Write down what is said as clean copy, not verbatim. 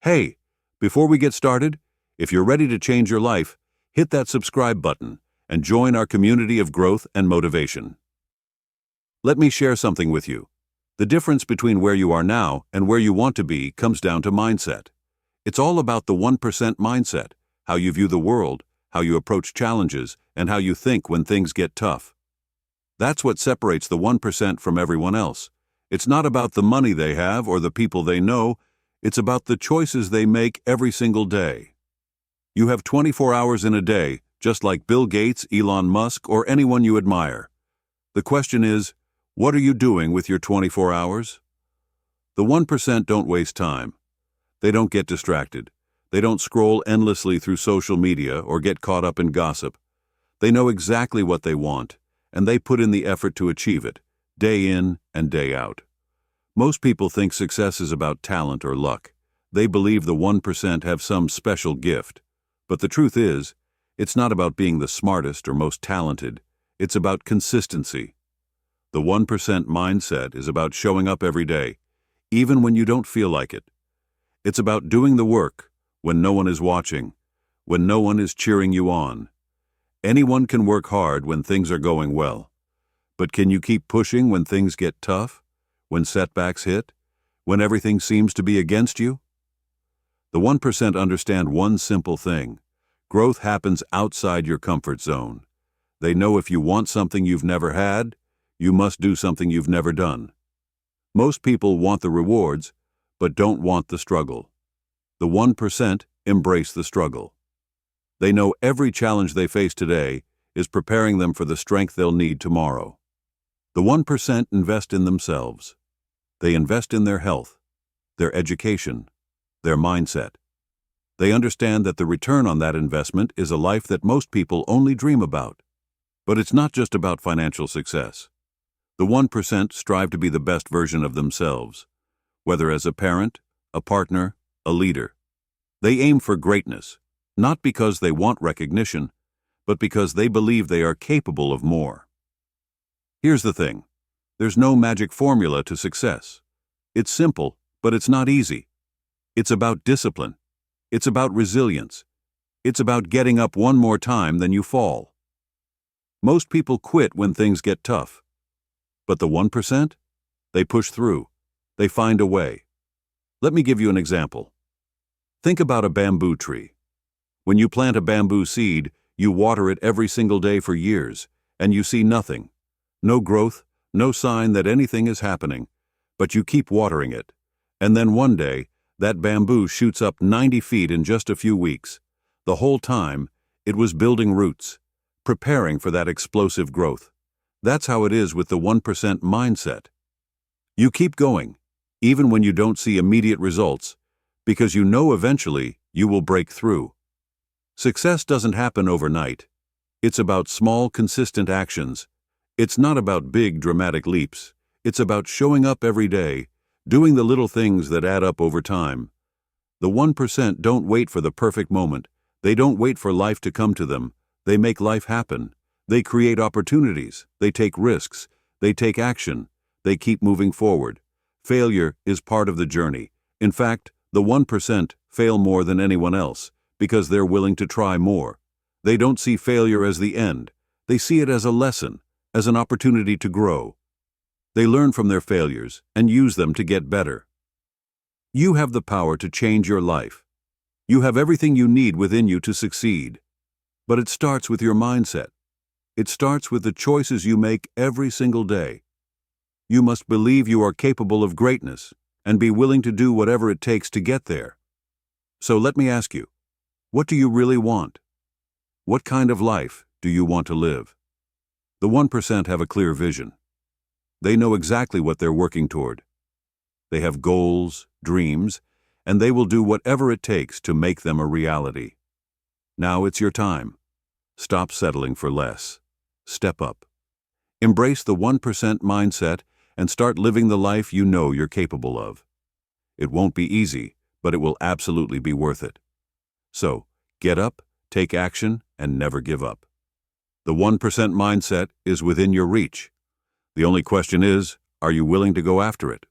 Hey, before we get started, if you're ready to change your life, hit that subscribe button and join our community of growth and motivation. Let me share something with you. The difference between where you are now and where you want to be comes down to mindset. It's all about the 1% mindset, how you view the world, how you approach challenges, and how you think when things get tough. That's what separates the 1% from everyone else. It's not about the money they have or the people they know. It's about the choices they make every single day. You have 24 hours in a day, just like Bill Gates, Elon Musk, or anyone you admire. The question is, what are you doing with your 24 hours? The 1% don't waste time. They don't get distracted. They don't scroll endlessly through social media or get caught up in gossip. They know exactly what they want, and they put in the effort to achieve it, day in and day out. Most people think success is about talent or luck. They believe the 1% have some special gift. But the truth is, it's not about being the smartest or most talented. It's about consistency. The 1% mindset is about showing up every day, even when you don't feel like it. It's about doing the work when no one is watching, when no one is cheering you on. Anyone can work hard when things are going well. But can you keep pushing when things get tough? When setbacks hit? When everything seems to be against you? The 1% understand one simple thing. Growth happens outside your comfort zone. They know if you want something you've never had, you must do something you've never done. Most people want the rewards, but don't want the struggle. The 1% embrace the struggle. They know every challenge they face today is preparing them for the strength they'll need tomorrow. The 1% invest in themselves. They invest in their health, their education, their mindset. They understand that the return on that investment is a life that most people only dream about. But it's not just about financial success. The 1% strive to be the best version of themselves, whether as a parent, a partner, a leader. They aim for greatness, not because they want recognition, but because they believe they are capable of more. Here's the thing. There's no magic formula to success. It's simple, but it's not easy. It's about discipline. It's about resilience. It's about getting up one more time than you fall. Most people quit when things get tough. But the 1%? They push through. They find a way. Let me give you an example. Think about a bamboo tree. When you plant a bamboo seed, you water it every single day for years, and you see nothing. No growth, no sign that anything is happening, but you keep watering it. And then one day, that bamboo shoots up 90 feet in just a few weeks. The whole time, it was building roots, preparing for that explosive growth. That's how it is with the 1% mindset. You keep going, even when you don't see immediate results, because you know eventually you will break through. Success doesn't happen overnight. It's about small, consistent actions. It's not about big, dramatic leaps. It's about showing up every day, doing the little things that add up over time. The 1% don't wait for the perfect moment. They don't wait for life to come to them. They make life happen. They create opportunities. They take risks. They take action. They keep moving forward. Failure is part of the journey. In fact, the 1% fail more than anyone else because they're willing to try more. They don't see failure as the end. They see it as a lesson, as an opportunity to grow. They learn from their failures and use them to get better. You have the power to change your life. You have everything you need within you to succeed. But it starts with your mindset. It starts with the choices you make every single day. You must believe you are capable of greatness and be willing to do whatever it takes to get there. So let me ask you, what do you really want? What kind of life do you want to live? The 1% have a clear vision. They know exactly what they're working toward. They have goals, dreams, and they will do whatever it takes to make them a reality. Now it's your time. Stop settling for less. Step up. Embrace the 1% mindset and start living the life you know you're capable of. It won't be easy, but it will absolutely be worth it. So, get up, take action, and never give up. The 1% mindset is within your reach. The only question is, are you willing to go after it?